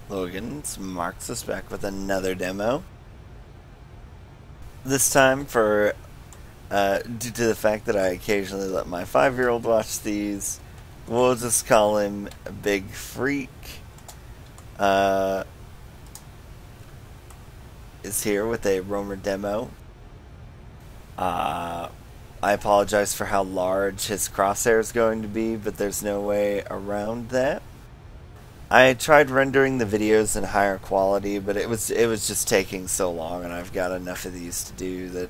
Logan's marks us back with another demo. This time due to the fact that I occasionally let my 5-year-old watch these, we'll just call him Big Freak. Is here with a roamer demo. I apologize for how large his crosshair is going to be, but there's no way around that. I tried rendering the videos in higher quality, but it was just taking so long, and I've got enough of these to do that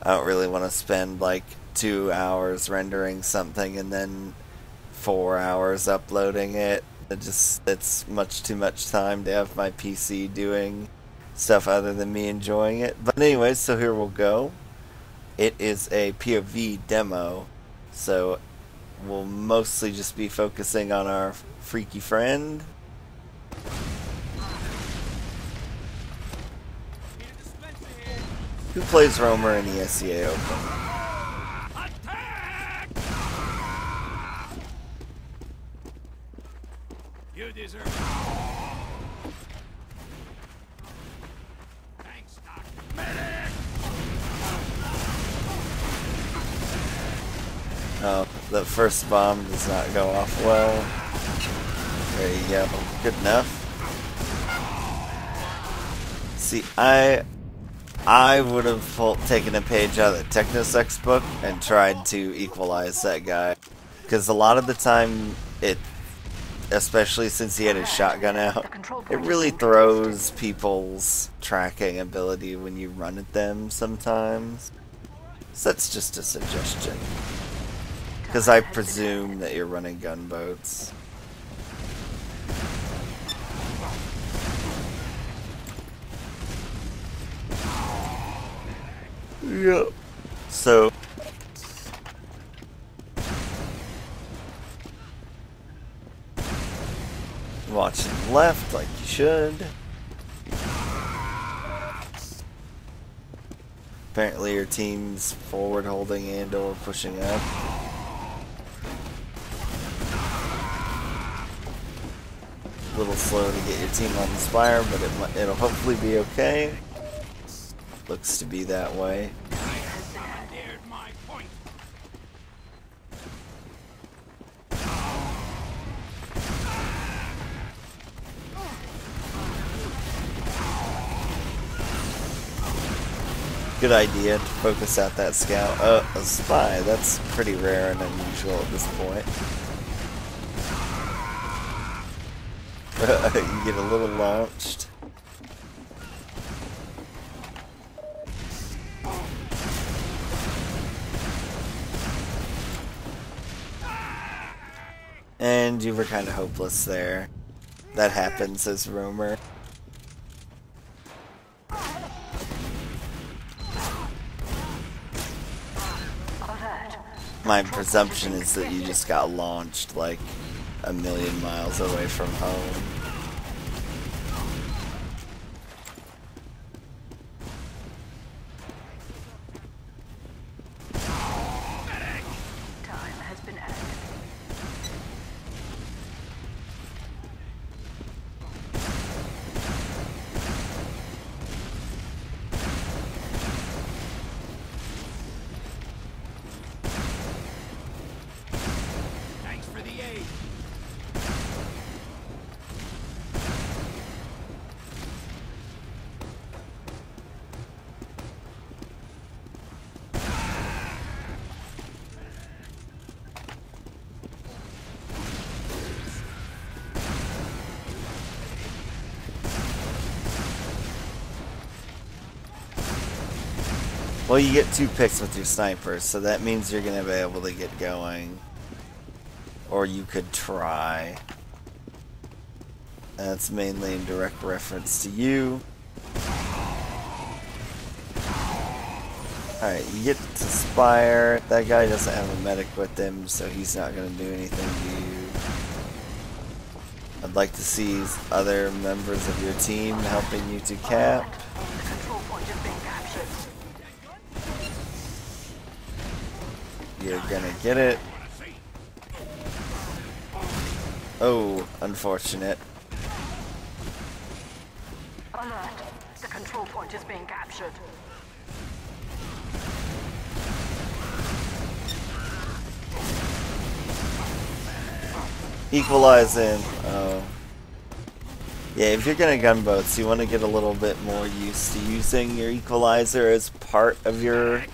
I don't really want to spend like 2 hours rendering something and then 4 hours uploading it. It's much too much time to have my PC doing stuff other than me enjoying it. But anyways, so here we'll go. It is a POV demo, so we'll mostly just be focusing on our freaky friend. Who plays Roamer in ESEA-O? You deserve Thanks, Doc. Medic! Oh, the first bomb does not go off well. There you go. Good enough. See, I would have taken a page out of the Technosex book and tried to equalize that guy. Because a lot of the time, especially since he had his shotgun out, it really throws people's tracking ability when you run at them sometimes. So that's just a suggestion. Because I presume that you're running gunboats. Yep. So watching left like you should. Apparently your team's forward holding and or pushing up. A little slow to get your team on the spire, but it'll hopefully be okay. Looks to be that way. Good idea to focus out that scout. A spy. That's pretty rare and unusual at this point. You get a little launched. And you were kind of hopeless there. That happens as Roamer. My presumption is that you just got launched like a million miles away from home. Well, you get 2 picks with your snipers, so that means you're going to be able to get going. Or you could try. That's mainly in direct reference to you. Alright, you get to Spire. That guy doesn't have a medic with him, so he's not going to do anything to you. I'd like to see other members of your team helping you to cap. You're gonna get it. Oh, unfortunate. Alert! The control point is being captured. Equalizing. Oh. Yeah, if you're gonna gunboats, you want to get a little bit more used to using your equalizer as part of your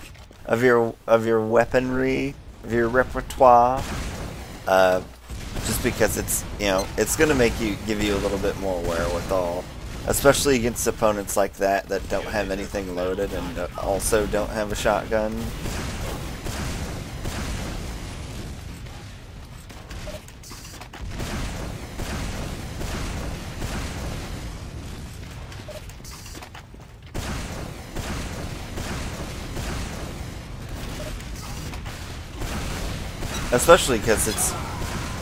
weaponry, of your repertoire. Just because it's, you know, it's gonna give you a little bit more wherewithal, especially against opponents like that don't have anything loaded and also don't have a shotgun. Especially because it's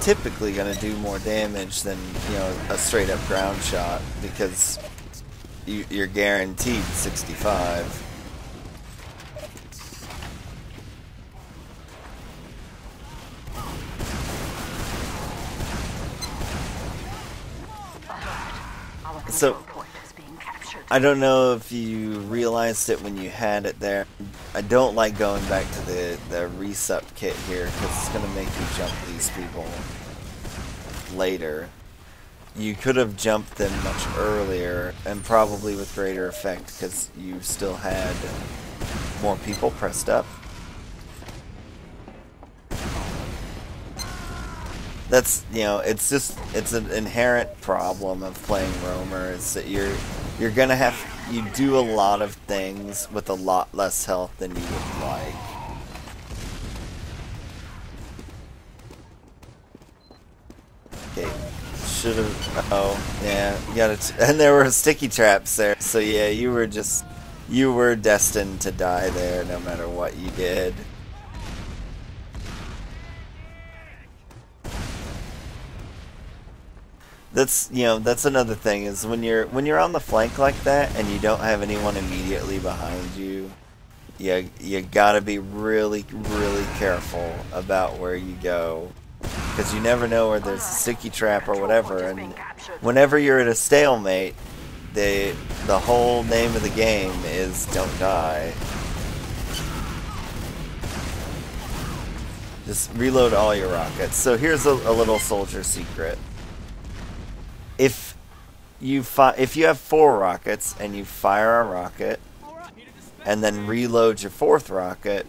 typically going to do more damage than, you know, a straight up ground shot, because you're guaranteed 65. So I don't know if you realized it when you had it there. I don't like going back to the resup kit here, because it's going to make you jump these people later. You could have jumped them much earlier, and probably with greater effect, because you still had more people pressed up. That's, you know, it's an inherent problem of playing Roamer, is that you're gonna you do a lot of things with a lot less health than you would like. Okay, should have. Oh, yeah, you got it. And there were sticky traps there, so yeah, you were destined to die there, no matter what you did. That's, you know, that's another thing, is when you're on the flank like that and you don't have anyone immediately behind you, you gotta be really, really careful about where you go, because you never know where there's a sticky trap or whatever. And whenever you're at a stalemate, the whole name of the game is don't die. Just reload all your rockets. So here's a little soldier secret. If you have 4 rockets and you fire a rocket and then reload your 4th rocket,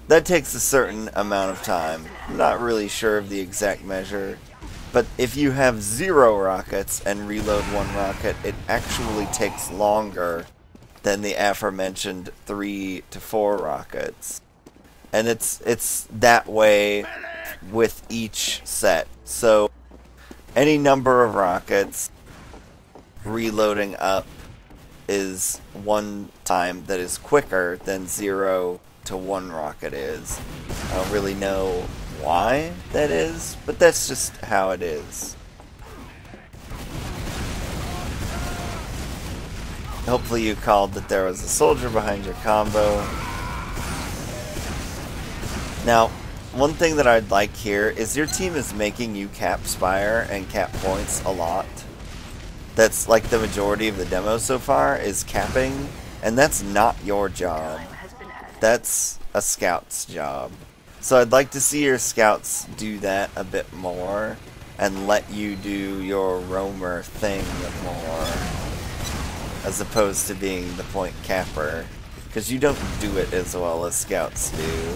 that takes a certain amount of time. I'm not really sure of the exact measure, but if you have 0 rockets and reload 1 rocket, it actually takes longer than the aforementioned 3 to 4 rockets. And it's that way with each set. So any number of rockets reloading up is one time that is quicker than 0 to 1 rocket is. I don't really know why that is, but that's just how it is. Hopefully you called that there was a soldier behind your combo. Now, one thing that I'd like here is your team is making you cap Spire and cap points a lot. That's like the majority of the demo so far, is capping, and that's not your job. That's a scout's job. So I'd like to see your scouts do that a bit more and let you do your roamer thing more, as opposed to being the point capper, because you don't do it as well as scouts do.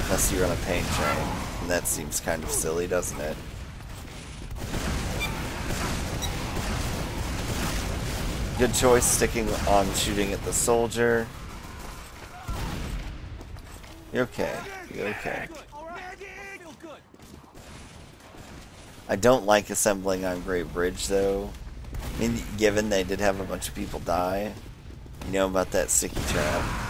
Unless you're on a paint train. And that seems kind of silly, doesn't it? Good choice sticking on shooting at the soldier. You're okay. You're okay. I don't like assembling on Great Bridge, though. I mean, given they did have a bunch of people die. You know about that sticky trap.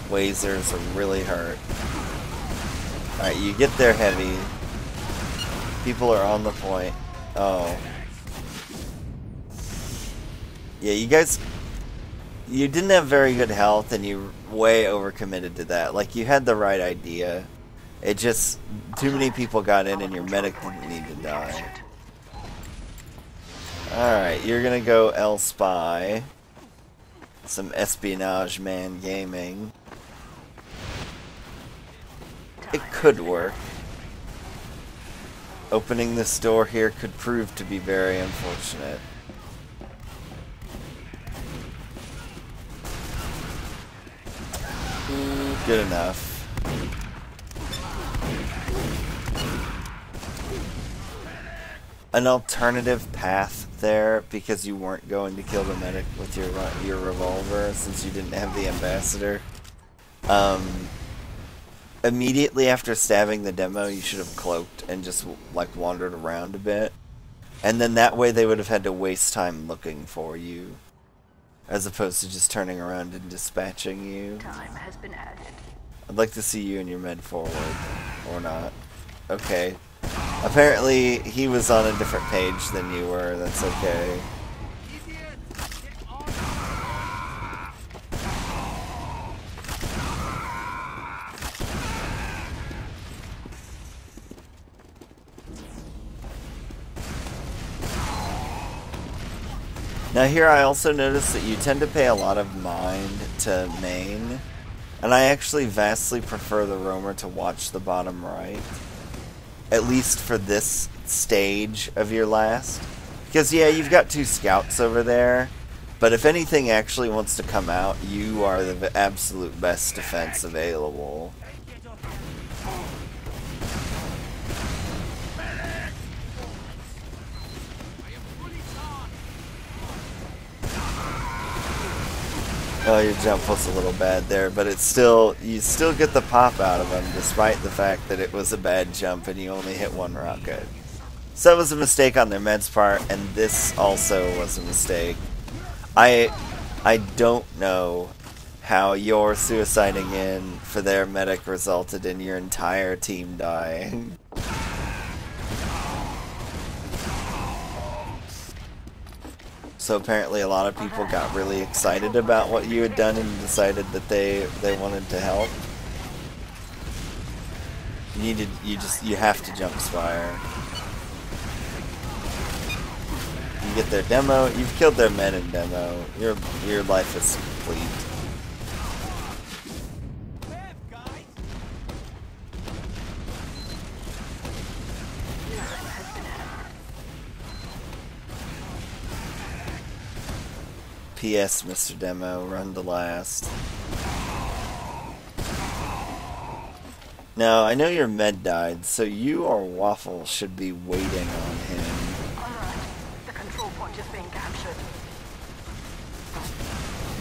Lasers are really hurt. Alright, you get there heavy. People are on the point. Oh. Yeah, you guys you didn't have very good health, and you way overcommitted to that. Like, you had the right idea. It just, too many people got in, and your medic didn't need to die. Alright, you're gonna go L Spy. Some espionage man gaming. It could work. Opening this door here could prove to be very unfortunate. Good enough. An alternative path there, because you weren't going to kill the medic with your revolver since you didn't have the ambassador. Immediately after stabbing the demo, you should have cloaked and just like wandered around a bit, and then that way they would have had to waste time looking for you, as opposed to just turning around and dispatching you. Time has been added. I'd like to see you in your med forward, or not. Okay. Apparently, he was on a different page than you were. That's okay. Now here I also noticed that you tend to pay a lot of mind to main, and I actually vastly prefer the roamer to watch the bottom right, at least for this stage of your last. Because yeah, you've got 2 scouts over there, but if anything actually wants to come out, you are the absolute best defense available. Oh, your jump was a little bad there, but it's still, you still get the pop out of him, despite the fact that it was a bad jump and you only hit 1 rocket. So that was a mistake on their med's part, and this also was a mistake. I don't know how your suiciding in for their medic resulted in your entire team dying. So apparently a lot of people got really excited about what you had done and decided that they wanted to help. You have to jump Spire. You get their demo, you've killed their men in demo. Your life is complete. P.S. Mr. Demo, run to last. Now, I know your med died, so you or Waffle should be waiting on him. Alright, the control point is being captured.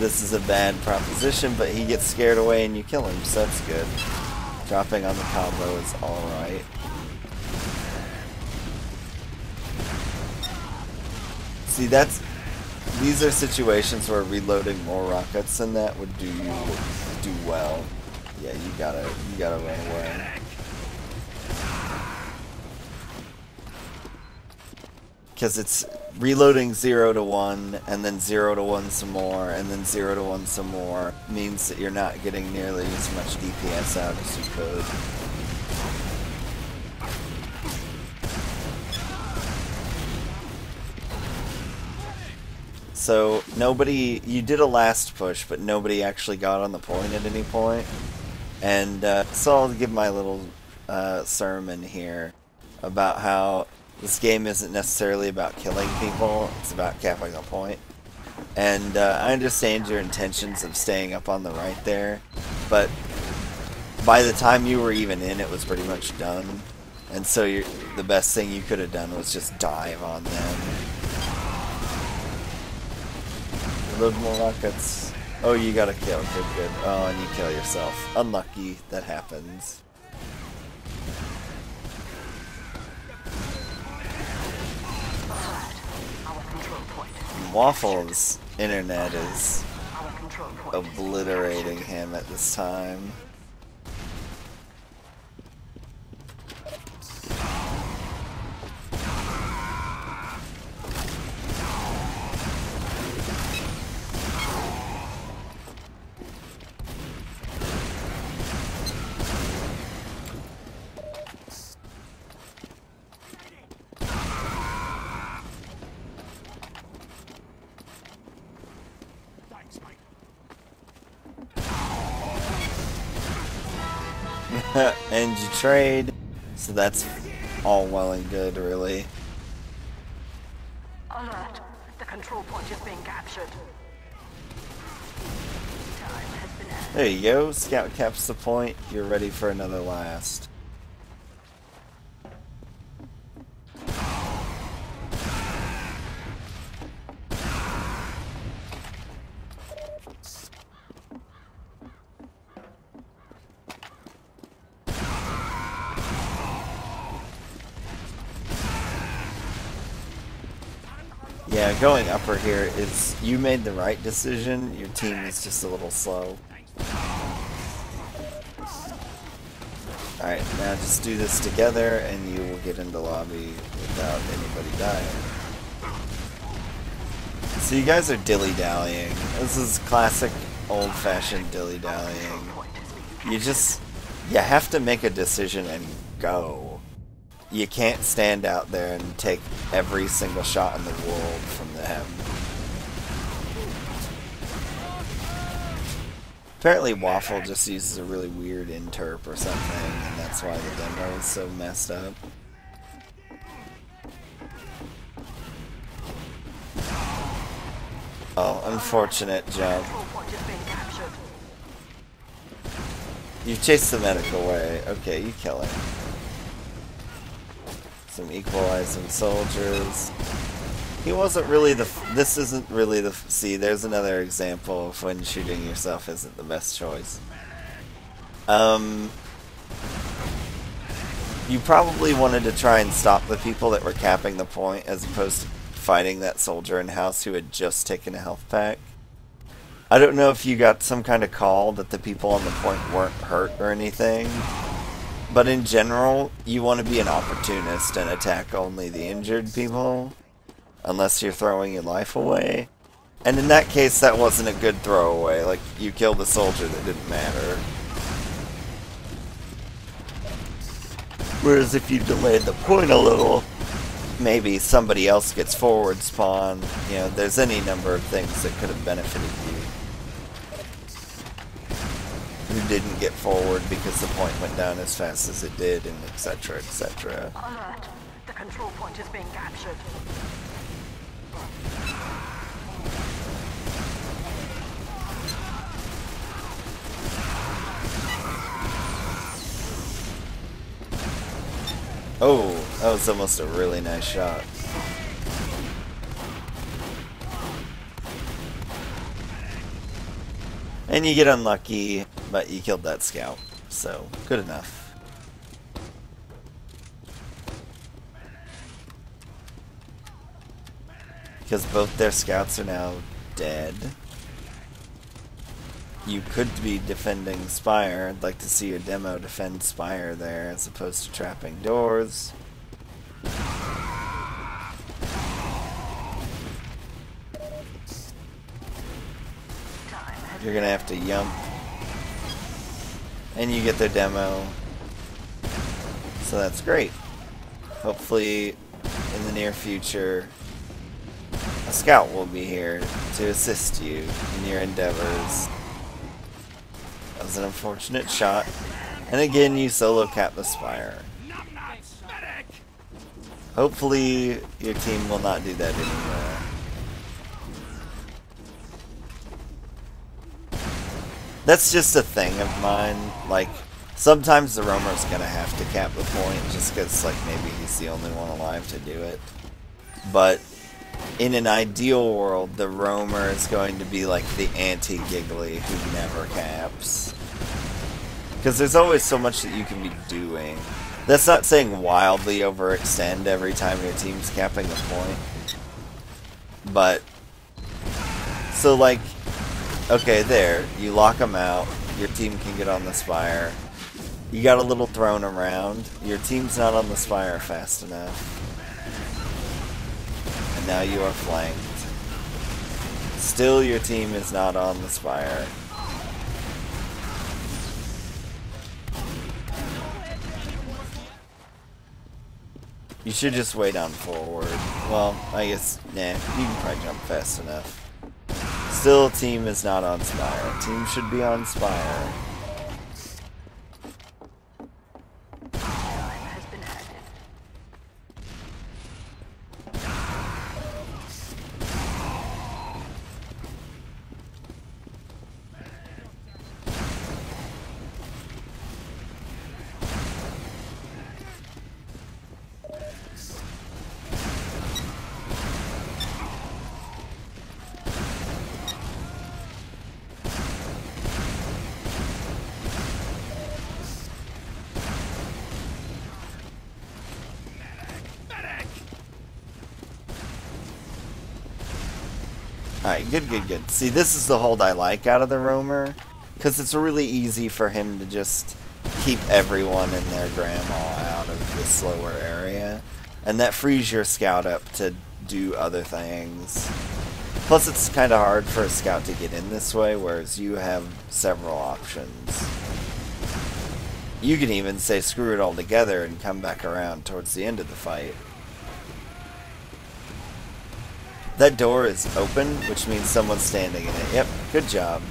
This is a bad proposition, but he gets scared away and you kill him, so that's good. Dropping on the combo is alright. See, these are situations where reloading more rockets than that would do well. Yeah, you gotta run away. Because it's reloading 0 to 1, and then 0 to 1 some more, and then 0 to 1 some more, means that you're not getting nearly as much DPS out as you could. So, you did a last push, but nobody actually got on the point at any point. And so I'll give my little sermon here about how this game isn't necessarily about killing people, it's about capping a point. And I understand your intentions of staying up on the right there, but by the time you were even in, it was pretty much done. And so the best thing you could have done was just dive on them. Load more rockets. Oh, you got a kill. Good. Oh, and you kill yourself. Unlucky. That happens. Waffle's internet is obliterating him at this time. And you trade, so that's all well and good, really. Alert. The control point is being captured. Time has been added. There you go, scout caps the point, you're ready for another last. Yeah, going upper here is, you made the right decision, your team is just a little slow. Alright, now just do this together and you will get into lobby without anybody dying. So you guys are dilly-dallying. This is classic old-fashioned dilly-dallying. You have to make a decision and go. You can't stand out there and take every single shot in the world from them. Apparently Waffle just uses a really weird interp or something, and that's why the demo is so messed up. Oh, unfortunate jump. You chased the medic away. Okay, you kill him. Some equalizing soldiers. He wasn't really the... This isn't really the... See, there's another example of when shooting yourself isn't the best choice. You probably wanted to try and stop the people that were capping the point as opposed to fighting that soldier in house who had just taken a health pack. I don't know if you got some kind of call that the people on the point weren't hurt or anything. But in general, you want to be an opportunist and attack only the injured people, unless you're throwing your life away. And in that case, that wasn't a good throwaway. Like, you killed a soldier that didn't matter. Whereas if you delayed the point a little, maybe somebody else gets forward spawn. You know, there's any number of things that could have benefited you. Who didn't get forward because the point went down as fast as it did, and etc., etc. Alert. The control point is being captured. Oh, that was almost a really nice shot. And you get unlucky, but you killed that scout, so good enough. Because both their scouts are now dead. You could be defending Spire. I'd like to see your demo defend Spire there as opposed to trapping doors. You're gonna have to yump. And you get their demo. So that's great. Hopefully, in the near future, a scout will be here to assist you in your endeavors. That was an unfortunate shot. And again, you solo cap the Spire. Hopefully, your team will not do that anymore. That's just a thing of mine. Like, sometimes the roamer's gonna have to cap the point just because, like, maybe he's the only one alive to do it. But in an ideal world, the roamer is going to be like the anti-Giggly who never caps. Because there's always so much that you can be doing. That's not saying wildly overextend every time your team's capping the point. But, so like, okay, there. You lock them out. Your team can get on the Spire. You got a little thrown around. Your team's not on the Spire fast enough. And now you are flanked. Still, your team is not on the Spire. You should just wait on forward. Well, I guess, nah, you can probably jump fast enough. Still, team is not on Spire. Team should be on Spire. Alright, good, good, good. See, this is the hold I like out of the roamer, because it's really easy for him to just keep everyone and their grandma out of the slower area, and that frees your scout up to do other things. Plus, it's kind of hard for a scout to get in this way, whereas you have several options. You can even say screw it all together and come back around towards the end of the fight. That door is open, which means someone's standing in it. Yep, good job.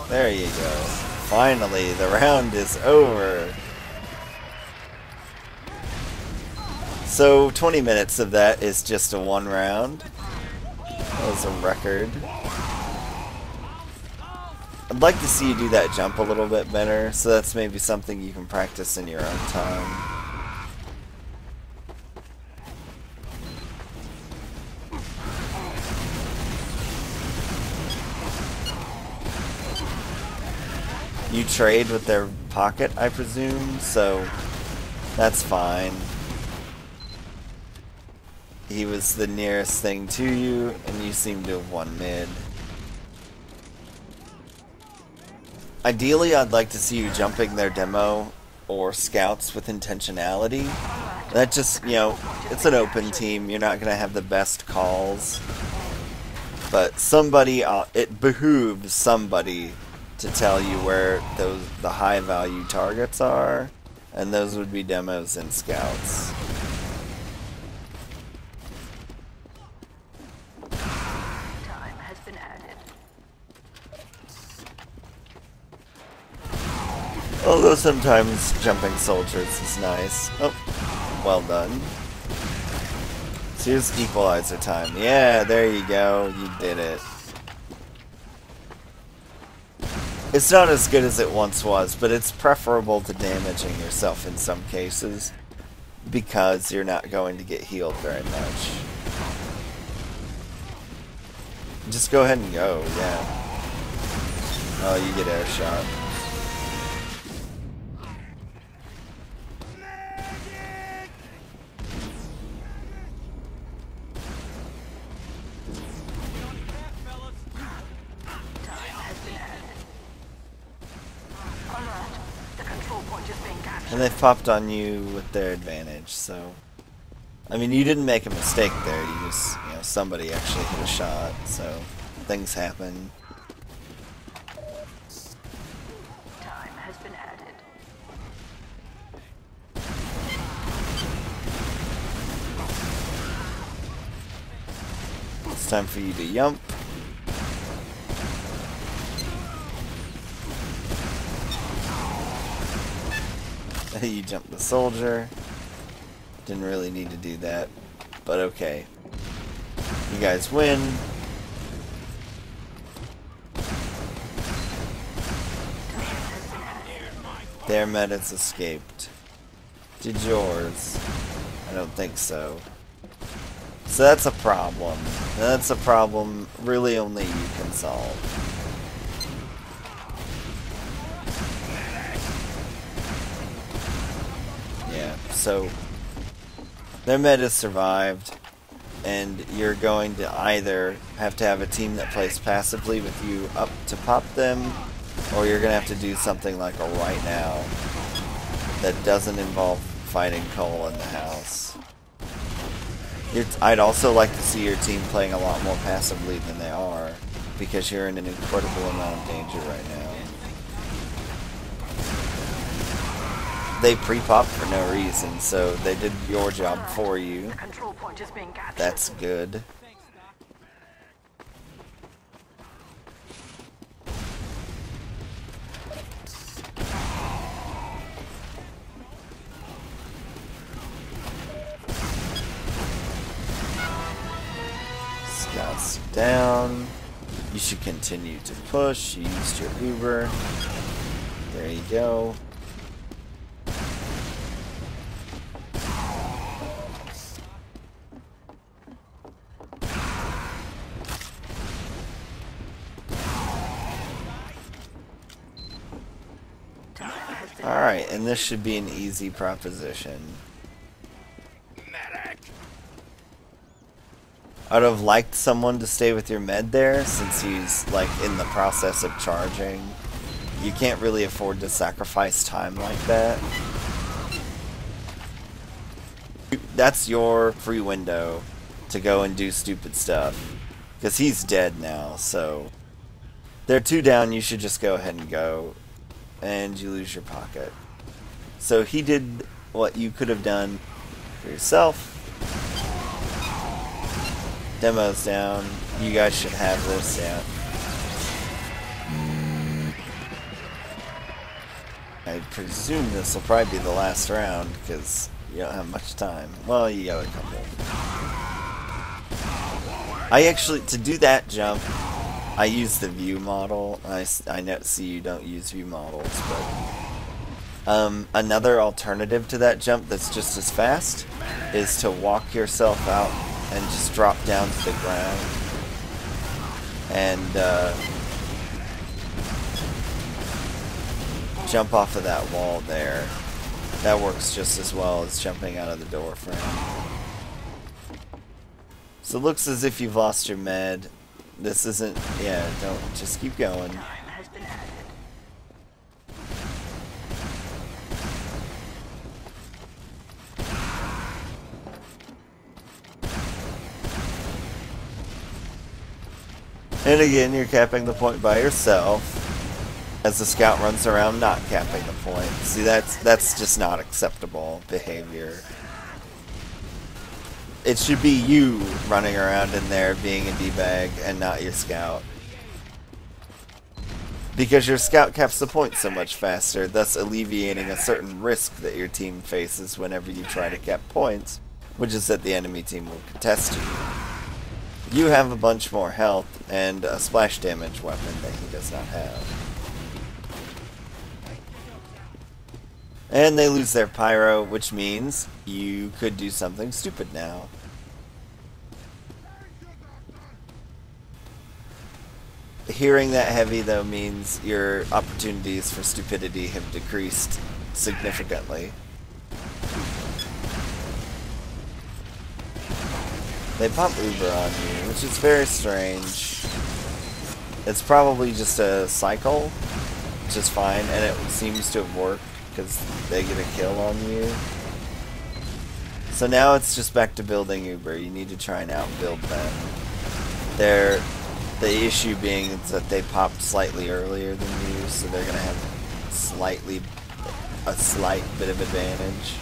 There you go. Finally, the round is over. So, 20 minutes of that is just a one round. That was a record. I'd like to see you do that jump a little bit better, so that's maybe something you can practice in your own time. You trade with their pocket, I presume, so that's fine. He was the nearest thing to you, and you seem to have won mid. Ideally, I'd like to see you jumping their demo or scouts with intentionality. That just, you know, it's an open team. You're not going to have the best calls. But somebody, it behooves somebody to tell you where the high value targets are, and those would be demos and scouts. Time has been added. Although sometimes jumping soldiers is nice. Oh, well done. So here's equalizer time. Yeah, there you go. You did it. It's not as good as it once was, but it's preferable to damaging yourself in some cases, because you're not going to get healed very much. Just go ahead and go, yeah. Oh, you get air shot. And they've popped on you with their advantage, so... I mean, you didn't make a mistake there, you just, you know, somebody actually hit a shot, so things happen. Time has been added. It's time for you to yump. You jumped the soldier. Didn't really need to do that, but okay. You guys win. Their metas escaped. Did yours? I don't think so. So that's a problem. That's a problem really only you can solve. Yeah, so their meta survived, and you're going to either have to have a team that plays passively with you up to pop them, or you're going to have to do something like a right now that doesn't involve fighting Cole in the house. I'd also like to see your team playing a lot more passively than they are, because you're in an incredible amount of danger right now. They pre-popped for no reason, so they did your job for you. The control point is being captured. That's good. Scouts down. You should continue to push. You used your Uber. There you go. Alright. Alright, and this should be an easy proposition. Medic! I'd have liked someone to stay with your med there, since he's, like, in the process of charging. You can't really afford to sacrifice time like that. That's your free window to go and do stupid stuff. Because he's dead now, so... They're 2 down, you should just go ahead and go. And you lose your pocket. So he did what you could have done for yourself. Demo's down. You guys should have this, yeah. I presume this will probably be the last round, because you don't have much time. Well, you got a couple. I actually, to do that jump, I use the view model. I know, see you don't use view models, but another alternative to that jump that's just as fast is to walk yourself out and just drop down to the ground and jump off of that wall there. That works just as well as jumping out of the door frame. So it looks as if you've lost your med. This isn't, yeah, don't, just keep going. Time has been added. And again, you're capping the point by yourself as the scout runs around not capping the point. See, that's just not acceptable behavior. It should be you running around in there being a D-bag and not your scout. Because your scout caps the point so much faster, thus alleviating a certain risk that your team faces whenever you try to cap points, which is that the enemy team will contest you. You have a bunch more health and a splash damage weapon that he does not have. And they lose their pyro, which means you could do something stupid now. Hearing that heavy, though, means your opportunities for stupidity have decreased significantly. They pump Uber on you, which is very strange. It's probably just a cycle, which is fine, and it seems to have worked because they get a kill on you. So now it's just back to building Uber. You need to try and outbuild them. The issue being is that they popped slightly earlier than you, so they're going to have a slight bit of advantage.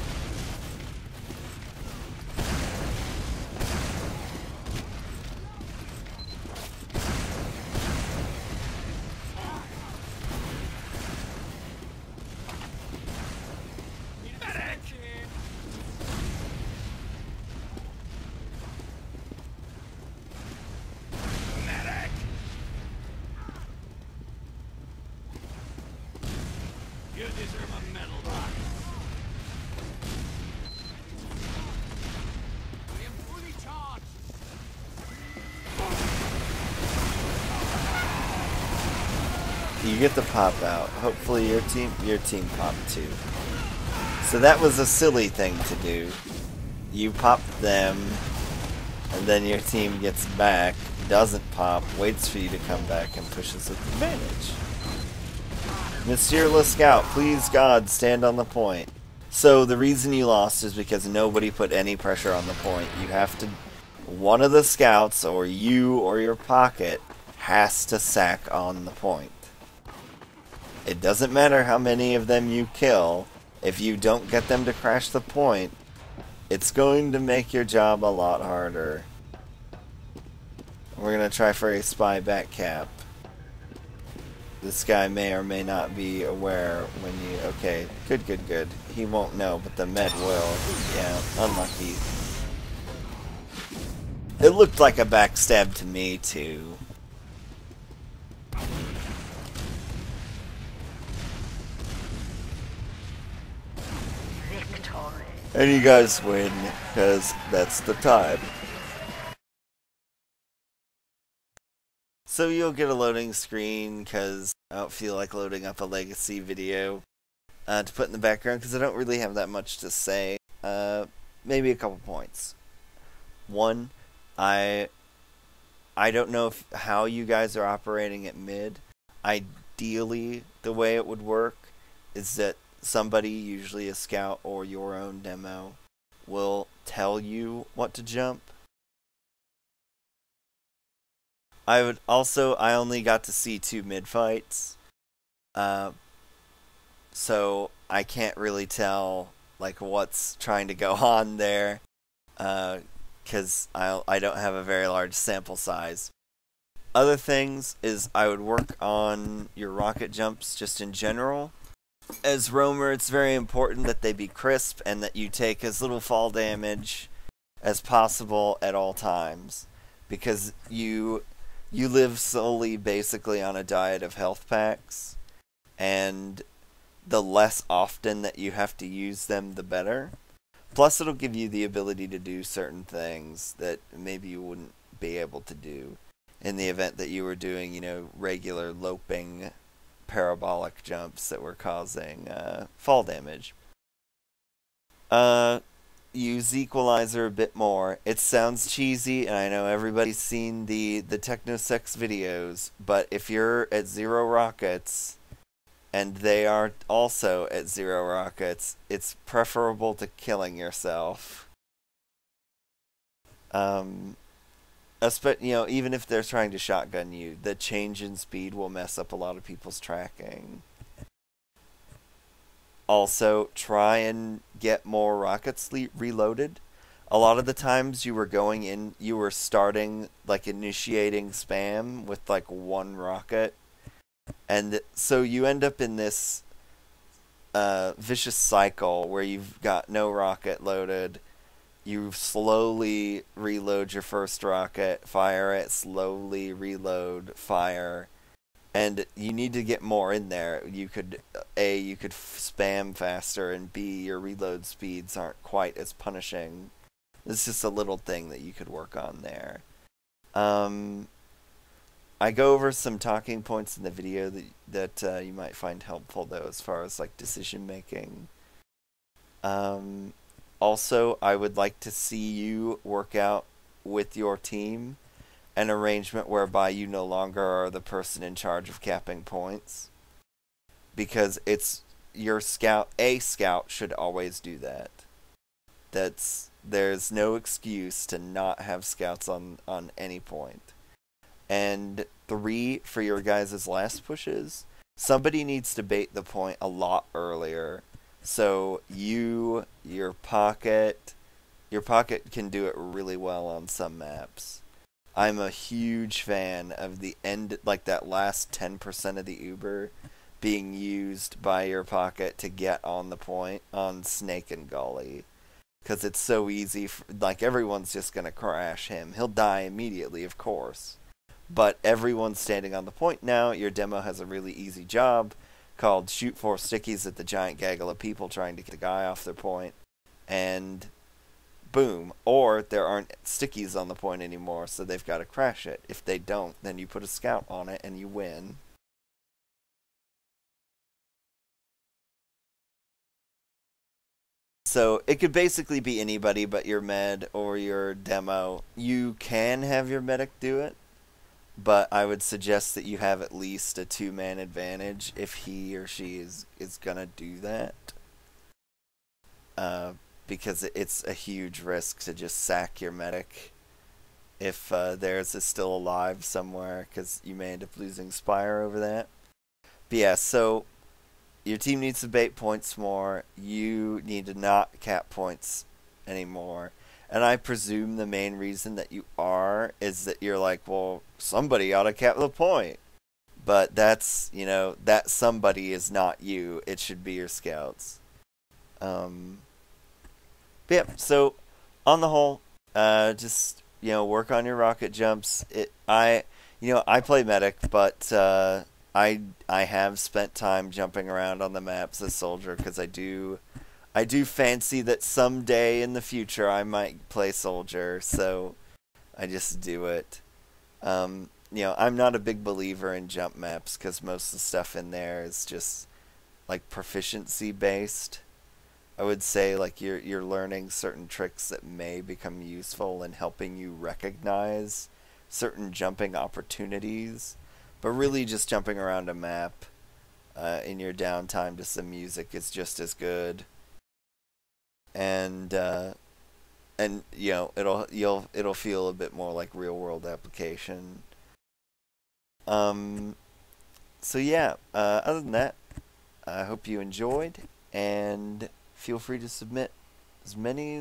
You deserve a medal, Rock. I am fully charged. You get the pop out. Hopefully your team popped too. So that was a silly thing to do. You pop them, and then your team gets back, doesn't pop, waits for you to come back, and pushes with advantage. Monsieur Scout, please God, stand on the point. So the reason you lost is because nobody put any pressure on the point. You have to, one of the scouts, or you or your pocket, has to sack on the point. It doesn't matter how many of them you kill, if you don't get them to crash the point, it's going to make your job a lot harder. We're going to try for a spy back cap. This guy may or may not be aware when you... Okay, good. He won't know, but the med will. Yeah, unlucky. It looked like a backstab to me, too. Victory. And you guys win, because that's the time. So you'll get a loading screen, because I don't feel like loading up a legacy video. to put in the background because I don't really have that much to say. Maybe a couple points. One, I don't know how you guys are operating at mid. Ideally, the way it would work is that somebody, usually a scout or your own demo, will tell you what to jump. I only got to see 2 mid fights, so I can't really tell like what's trying to go on there, because I don't have a very large sample size. Other things is I would work on your rocket jumps just in general. As roamer, it's very important that they be crisp and that you take as little fall damage as possible at all times, because you live solely basically on a diet of health packs, and the less often that you have to use them, the better. Plus, it'll give you the ability to do certain things that maybe you wouldn't be able to do in the event that you were doing, regular loping parabolic jumps that were causing fall damage. Use equalizer a bit more. It sounds cheesy, and I know everybody's seen the techno-sex videos, but if you're at 0 rockets and they are also at 0 rockets, it's preferable to killing yourself. Even if they're trying to shotgun you, the change in speed will mess up a lot of people's tracking. Also, try and get more rockets reloaded. A lot of the times you were starting, initiating spam with 1 rocket. And so you end up in this vicious cycle where you've got no rocket loaded. You slowly reload your first rocket, fire it, slowly reload, fire, and you need to get more in there. You could spam faster, and B, your reload speeds aren't quite as punishing. It's just a little thing that you could work on there. I go over some talking points in the video that you might find helpful, though, as far as decision making. Also, I would like to see you work out with your team an arrangement whereby you no longer are the person in charge of capping points, because it's your scout. A scout should always do that. There's no excuse to not have scouts on any point. And 3, for your guys' last pushes, somebody needs to bait the point a lot earlier. So your pocket can do it really well on some maps. I'm a huge fan of the end, that last 10% of the Uber being used by your pocket to get on the point on Snake and Gully. Because it's so easy, everyone's just going to crash him. He'll die immediately, of course. But everyone's standing on the point now. Your demo has a really easy job called shoot 4 stickies at the giant gaggle of people trying to get the guy off their point, and boom. Or there aren't stickies on the point anymore, so they've got to crash it. If they don't, then you put a scout on it and you win. So it could basically be anybody but your med or your demo. You can have your medic do it, but I would suggest that you have at least a 2-man advantage if he or she is gonna do that. Because it's a huge risk to just sack your medic if theirs is still alive somewhere, because you may end up losing Spire over that. But yeah, so your team needs to bait points more. You need to not cap points anymore. And I presume the main reason that you are is that you're well, somebody ought to cap the point. But that's, that somebody is not you. It should be your scouts. But yeah, so on the whole, just, work on your rocket jumps. I play medic, but I have spent time jumping around on the maps as soldier, because I do fancy that someday in the future I might play soldier, so I just do it. I'm not a big believer in jump maps, because most of the stuff in there is just like proficiency based. I would say like you're learning certain tricks that may become useful in helping you recognize certain jumping opportunities, but really just jumping around a map in your downtime to some music is just as good. And you know it'll feel a bit more like real world application. Um, so yeah, other than that, I hope you enjoyed, and feel free to submit as many